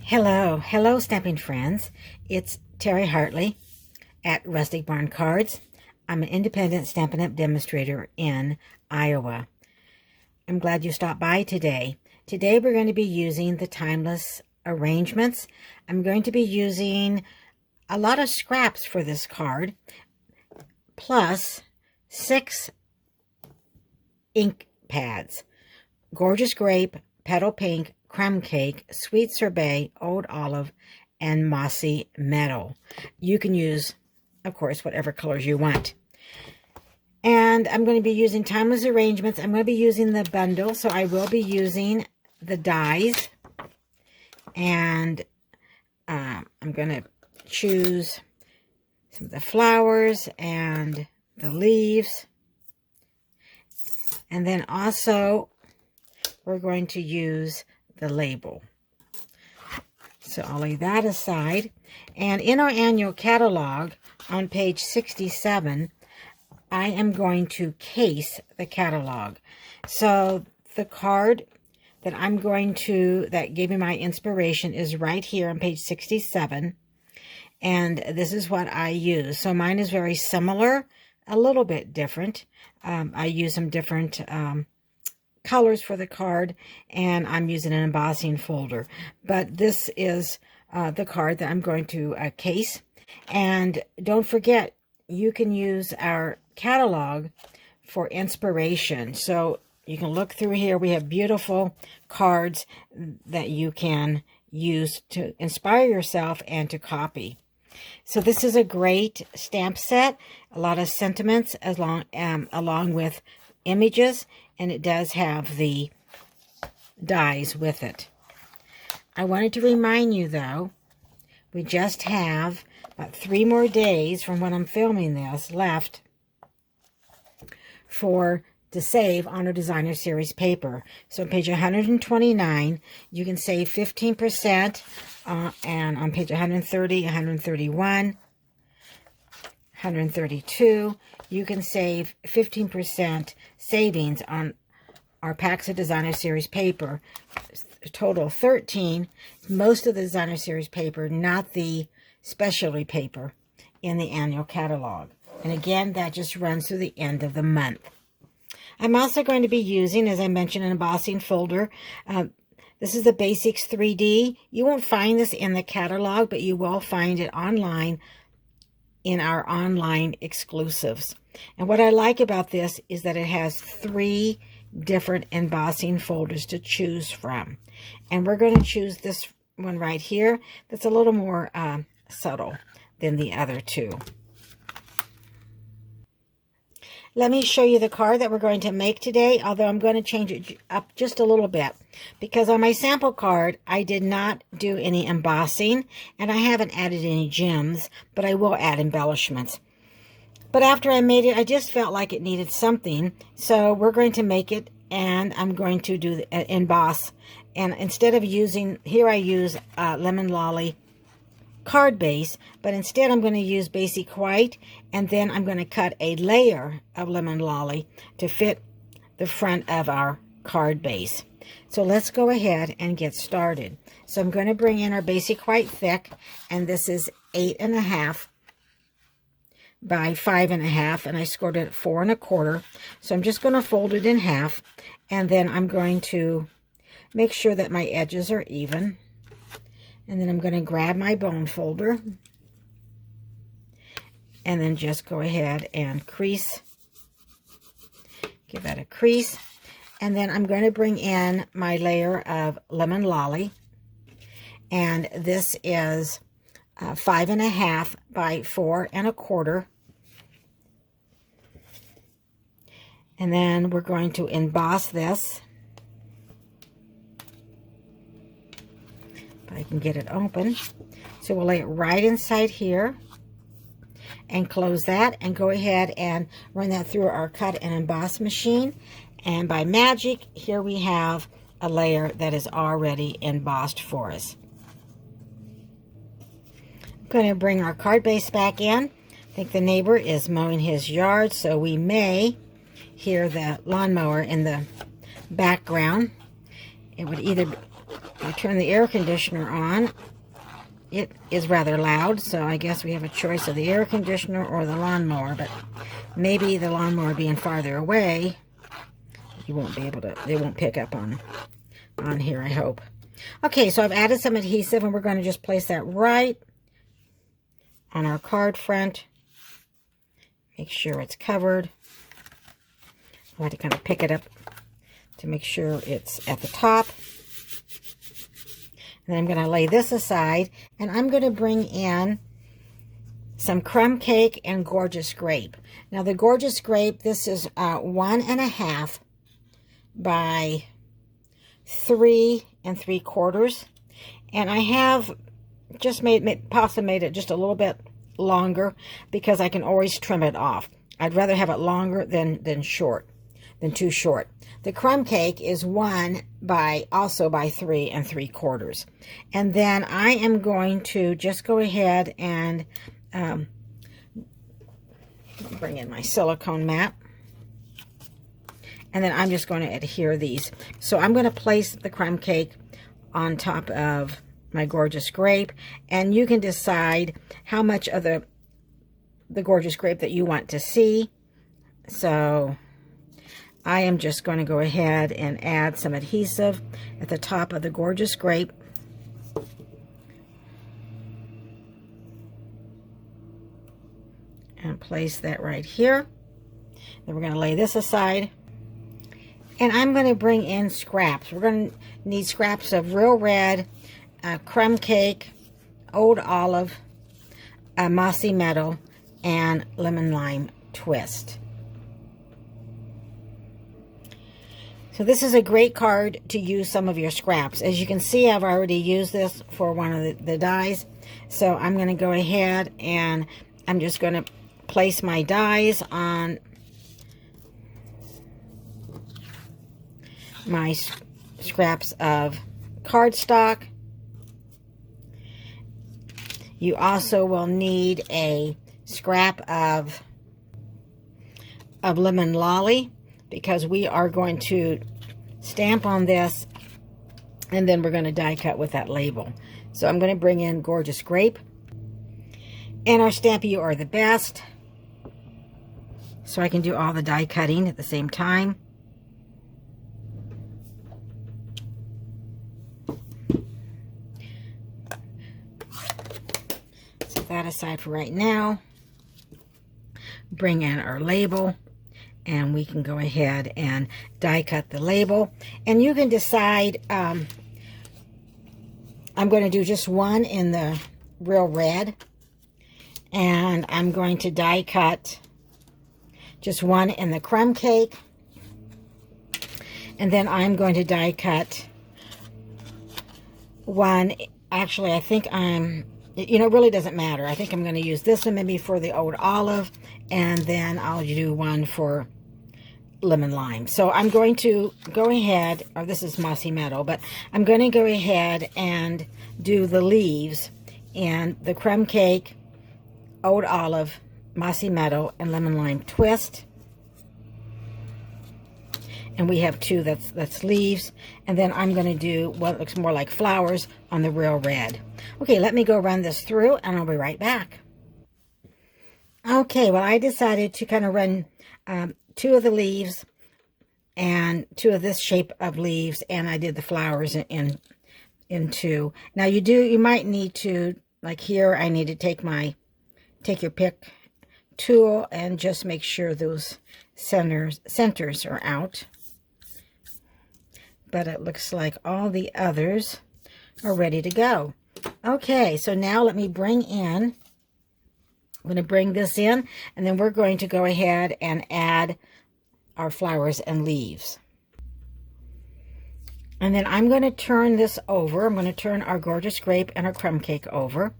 Hello stamping friends. It's Terri Hartley at Rustic Barn Cards. I'm an independent Stampin' Up! Demonstrator in Iowa. I'm glad you stopped by today. Today we're going to be using the Timeless Arrangements. I'm going to be using a lot of scraps for this card, plus 6 ink pads. Gorgeous Grape, Petal Pink, Crumb Cake, Sweet Sorbet, Old Olive, and Mossy Meadow. You can use, of course, whatever colors you want. And I'm going to be using Timeless Arrangements. I'm going to be using the bundle, so I will be using the dies. And I'm going to choose some of the flowers and the leaves. And then also, we're going to use the label. So I'll lay that aside. And in our annual catalog on page 67, I am going to case the catalog. So the card that that gave me my inspiration is right here on page 67. And this is what I use. So mine is very similar, a little bit different. I use some different colors for the card, and I'm using an embossing folder. But this is the card that I'm going to case. And don't forget, you can use our catalog for inspiration. So you can look through here. We have beautiful cards that you can use to inspire yourself and to copy. So this is a great stamp set, a lot of sentiments along with images, and it does have the dies with it. I wanted to remind you, though, we just have about 3 more days from when I'm filming this left to save on our Designer Series paper. So on page 129, you can save 15%, and on page 130, 131, 132, you can save 15% savings on our packs of Designer Series paper. Total 13, most of the Designer Series paper, not the specialty paper in the annual catalog. And again, that just runs through the end of the month. I'm also going to be using, as I mentioned, an embossing folder. This is the Basics 3D. You won't find this in the catalog, but you will find it online in our online exclusives. And what I like about this is that it has 3 different embossing folders to choose from. And we're going to choose this one right here that's a little more subtle than the other 2. Let me show you the card that we're going to make today, although I'm going to change it up just a little bit. Because on my sample card, I did not do any embossing, and I haven't added any gems, but I will add embellishments. But after I made it, I just felt like it needed something, so we're going to make it, and I'm going to do the emboss. And instead of using, here I use Lemon Lolly card base, but instead I'm going to use Basic White, and then I'm going to cut a layer of Lemon Lolly to fit the front of our card base. So let's go ahead and get started. So I'm going to bring in our Basic White thick, and this is 8.5 by 5.5, and I scored it at 4 1/4. So I'm just going to fold it in half, and then I'm going to make sure that my edges are even. And then I'm going to grab my bone folder and then just go ahead and crease. Give that a crease. And then I'm going to bring in my layer of Lemon Lolly. And this is 5.5 by 4 1/4. And then we're going to emboss this. I can get it open. So we'll lay it right inside here and close that and go ahead and run that through our cut and emboss machine. And by magic, here we have a layer that is already embossed for us. I'm going to bring our card base back in. I think the neighbor is mowing his yard, so we may hear the lawnmower in the background. It would either I turn the air conditioner on. It is rather loud, so I guess we have a choice of the air conditioner or the lawnmower, but maybe the lawnmower being farther away, you won't be able to, they won't pick up on here, I hope. Okay, so I've added some adhesive, and we're going to just place that right on our card front. Make sure it's covered. I have to kind of pick it up to make sure it's at the top. And then I'm going to lay this aside, and I'm going to bring in some crumb cake and gorgeous grape. Now the gorgeous grape, this is 1.5 by 3 3/4, and I have just possibly made it just a little bit longer because I can always trim it off. I'd rather have it longer than too short. The crumb cake is 1 by 3 3/4, and then I am going to just go ahead and bring in my silicone mat. And then I'm just going to adhere these. So I'm going to place the crumb cake on top of my gorgeous grape. And you can decide how much of the gorgeous grape that you want to see. So I am just going to go ahead and add some adhesive at the top of the gorgeous grape. And place that right here. Then we're going to lay this aside. And I'm going to bring in scraps. We're going to need scraps of real red, crumb cake, old olive, mossy meadow, and lemon lime twist. So this is a great card to use some of your scraps. As you can see, I've already used this for one of the dies. So I'm going to go ahead and I'm just going to place my dies on my scraps of cardstock. You also will need a scrap of lemon lolly because we are going to stamp on this and then we're going to die cut with that label. So I'm going to bring in gorgeous grape and our Stampin' You Are the Best, so I can do all the die cutting at the same time. That aside for right now. Bring in our label, and we can go ahead and die cut the label. And you can decide, I'm going to do just one in the real red, and I'm going to die cut just one in the crumb cake, and then I'm going to die cut one. Actually, I think it really doesn't matter. I think I'm going to use this one maybe for the old olive, and then I'll do one for lemon lime. So I'm going to go ahead, or this is mossy meadow, but I'm going to go ahead and do the leaves in the crumb cake, old olive, mossy meadow, and lemon lime twist. And we have two that's leaves. And then I'm going to do what looks more like flowers on the real red. Okay, let me go run this through and I'll be right back. Okay, well, I decided to kind of run two of the leaves and two of this shape of leaves, and I did the flowers in two. Now you might need to, like here, I need to take your pick tool and just make sure those centers are out. But it looks like all the others are ready to go. Okay, so now let me bring in, I'm going to bring this in, and then we're going to go ahead and add our flowers and leaves. And then I'm going to turn this over. I'm going to turn our gorgeous grape and our crumb cake over.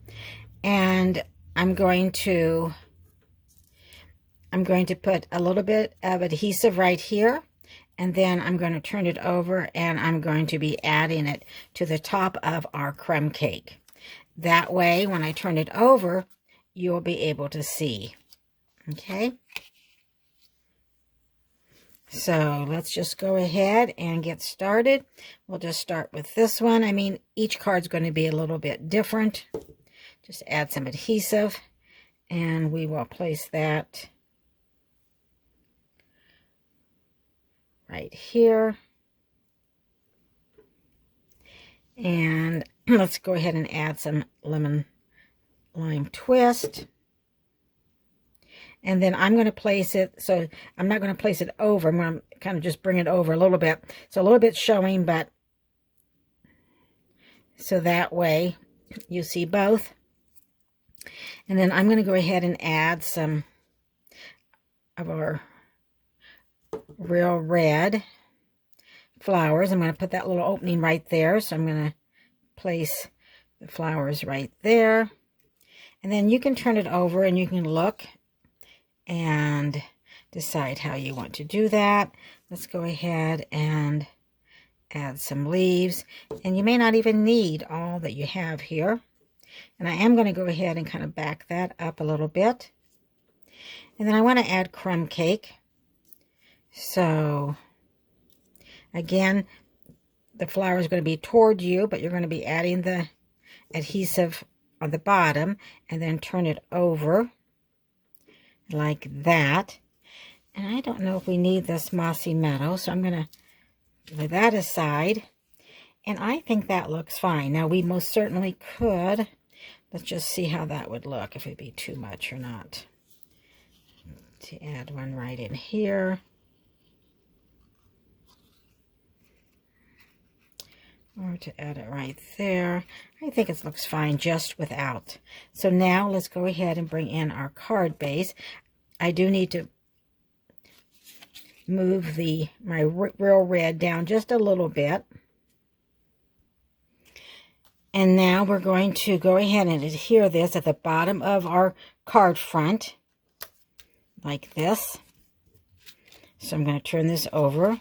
And I'm going to put a little bit of adhesive right here. And then I'm going to turn it over and I'm going to be adding it to the top of our crumb cake. That way, when I turn it over, you'll be able to see. Okay? So let's just go ahead and get started. We'll just start with this one. I mean, each card's going to be a little bit different. Just add some adhesive, and we will place that right here. And let's go ahead and add some lemon lime twist. And then I'm going to place it, so I'm not going to place it over. I'm going to kind of just bring it over a little bit. So a little bit showing, but so that way you see both. And then I'm going to go ahead and add some of our real red flowers. I'm going to put that little opening right there. So I'm going to place the flowers right there. And then you can turn it over and you can look and decide how you want to do that. Let's go ahead and add some leaves. And you may not even need all that you have here. And I am going to go ahead and kind of back that up a little bit. And then I want to add crumb cake. So again, the flower is going to be toward you, but you're going to be adding the adhesive on the bottom and then turn it over like that. And I don't know if we need this mossy meadow, so I'm going to lay that aside. And I think that looks fine. Now, we most certainly could. Let's just see how that would look, if it'd be too much or not. To add one right in here. Or to add it right there. I think it looks fine just without. So now let's go ahead and bring in our card base. I do need to move my real red down just a little bit. And now we're going to go ahead and adhere this at the bottom of our card front, like this. So I'm going to turn this over,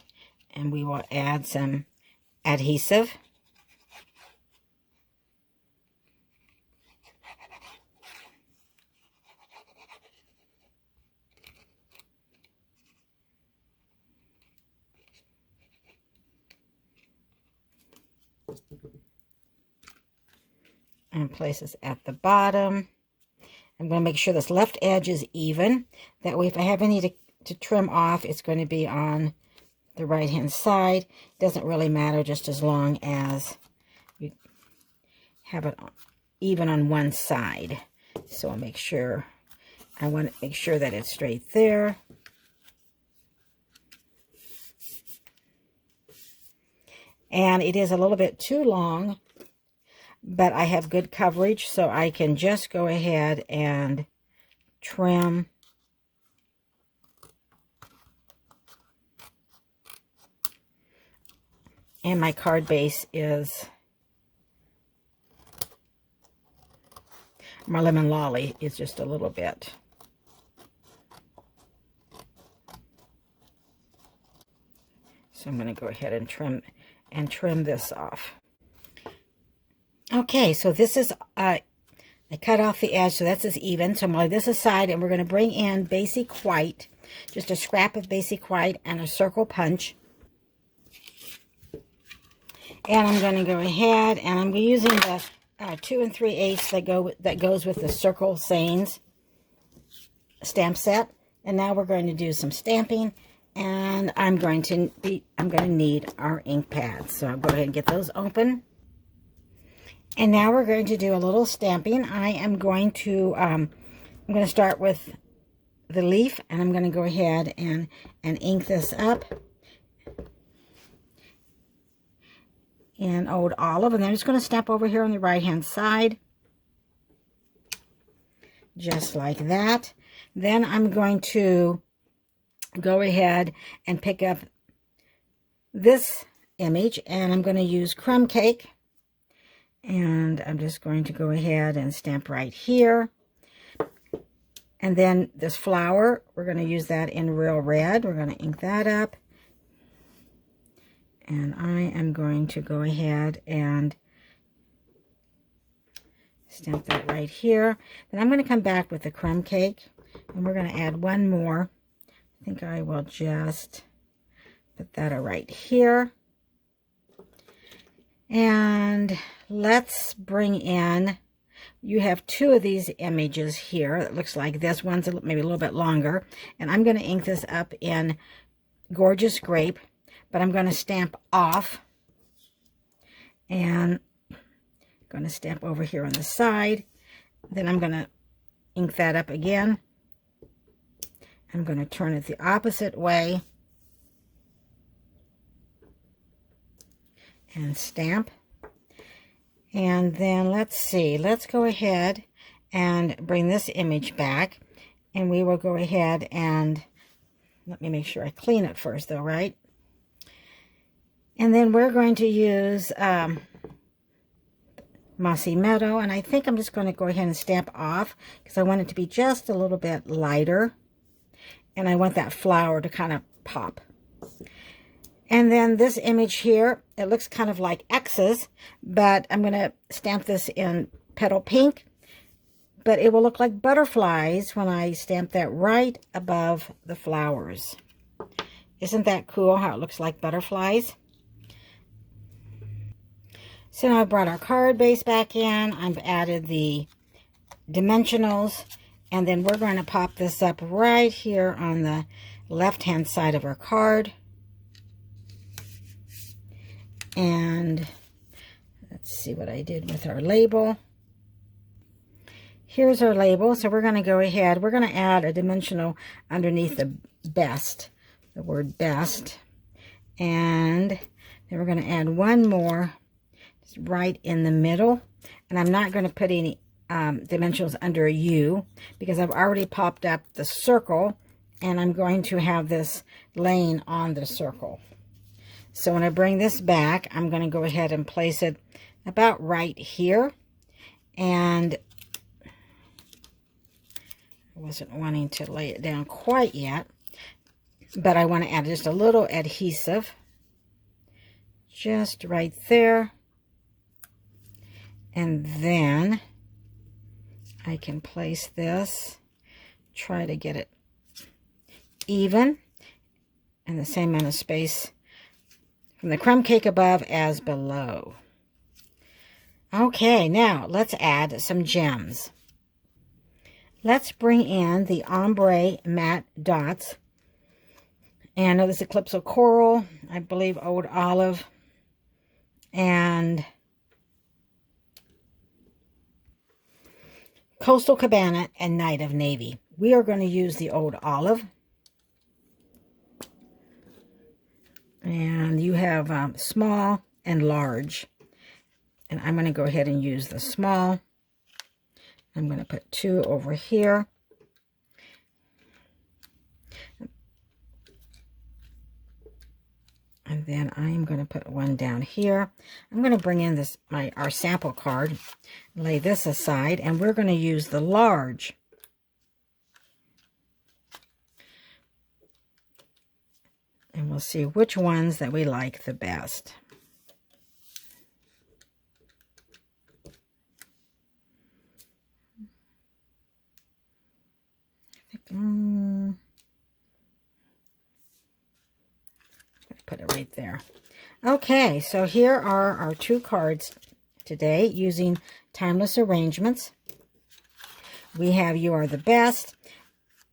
and we will add some adhesive. And place this at the bottom. I'm going to make sure this left edge is even. That way, if I have any to trim off, it's going to be on the right hand side. It doesn't really matter, just as long as you have it even on one side. So I'll make sure, I want to make sure that it's straight there. And it is a little bit too long, but I have good coverage, so I can just go ahead and trim. And my card base is, my lemon lolly is just a little bit. So I'm going to go ahead and trim this off. Okay, so this is, I cut off the edge, so that's as even. So I'm going to lay this aside, and we're going to bring in basic white, just a scrap of basic white and a circle punch. And I'm going to go ahead, and I'm using the 2 3/8 that goes with the Circle Sayings stamp set. And now we're going to do some stamping, and I'm going to need our ink pads. So I'll go ahead and get those open. And now we're going to do a little stamping. I'm going to start with the leaf, and I'm going to go ahead and ink this up in Old Olive. And then I'm just going to stamp over here on the right hand side, just like that. Then I'm going to go ahead and pick up this image, and I'm going to use crumb cake. And I'm just going to go ahead and stamp right here. And then this flower, we're going to use that in real red. We're going to ink that up. And I am going to go ahead and stamp that right here. Then I'm going to come back with the crumb cake. And we're going to add one more. I think I will just Put that right here. And let's bring in, you have two of these images here. It looks like this one's maybe a little bit longer. And I'm going to ink this up in Gorgeous Grape, but I'm going to stamp off. And I'm going to stamp over here on the side. Then I'm going to ink that up again. I'm going to turn it the opposite way and stamp. And then let's see, let's go ahead and bring this image back, and we will go ahead and, let me make sure I clean it first though, right? And then we're going to use Mossy Meadow, and I think I'm just going to go ahead and stamp off because I want it to be just a little bit lighter, and I want that flower to kind of pop. And then this image here, it looks kind of like X's, but I'm going to stamp this in Petal Pink, but it will look like butterflies when I stamp that right above the flowers. Isn't that cool how it looks like butterflies? So now I brought our card base back in. I've added the dimensionals, and then we're going to pop this up right here on the left-hand side of our card. And let's see what I did with our label. Here's our label. So we're going to go ahead. We're going to add a dimensional underneath the best, the word best. And then we're going to add one more just right in the middle. And I'm not going to put any dimensionals under a U because I've already popped up the circle, and I'm going to have this laying on the circle. So when I bring this back, I'm going to go ahead and place it about right here. And I wasn't wanting to lay it down quite yet, but I want to add just a little adhesive just right there. And then I can place this, try to get it even, and the same amount of space from the crumb cake above as below. Okay, now let's add some gems. Let's bring in the ombre matte dots. And this is Calypso Coral, I believe Old Olive, and Coastal Cabana and Night of Navy. We are going to use the Old Olive. And you have small and large. And I'm going to go ahead and use the small. I'm going to put two over here. And then I'm going to put one down here. I'm going to bring in this our sample card, lay this aside, and we're going to use the large. And we'll see which ones that we like the best. Put it right there. Okay, so here are our two cards today using Timeless Arrangements. We have You Are the Best.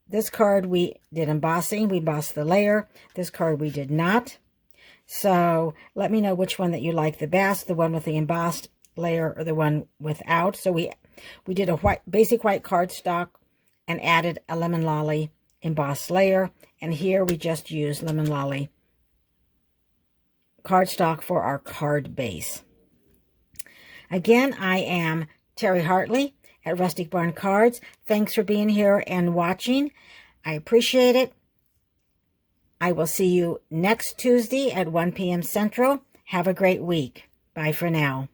This card we did embossing. We embossed the layer. This card we did not. So let me know which one that you like the best, the one with the embossed layer or the one without. So we did a basic white cardstock and added a Lemon Lolly embossed layer. And here we just used Lemon Lolly cardstock for our card base. Again, I am Terri Hartley at Rustic Barn Cards. Thanks for being here and watching. I appreciate it. I will see you next Tuesday at 1 p.m. Central. Have a great week. Bye for now.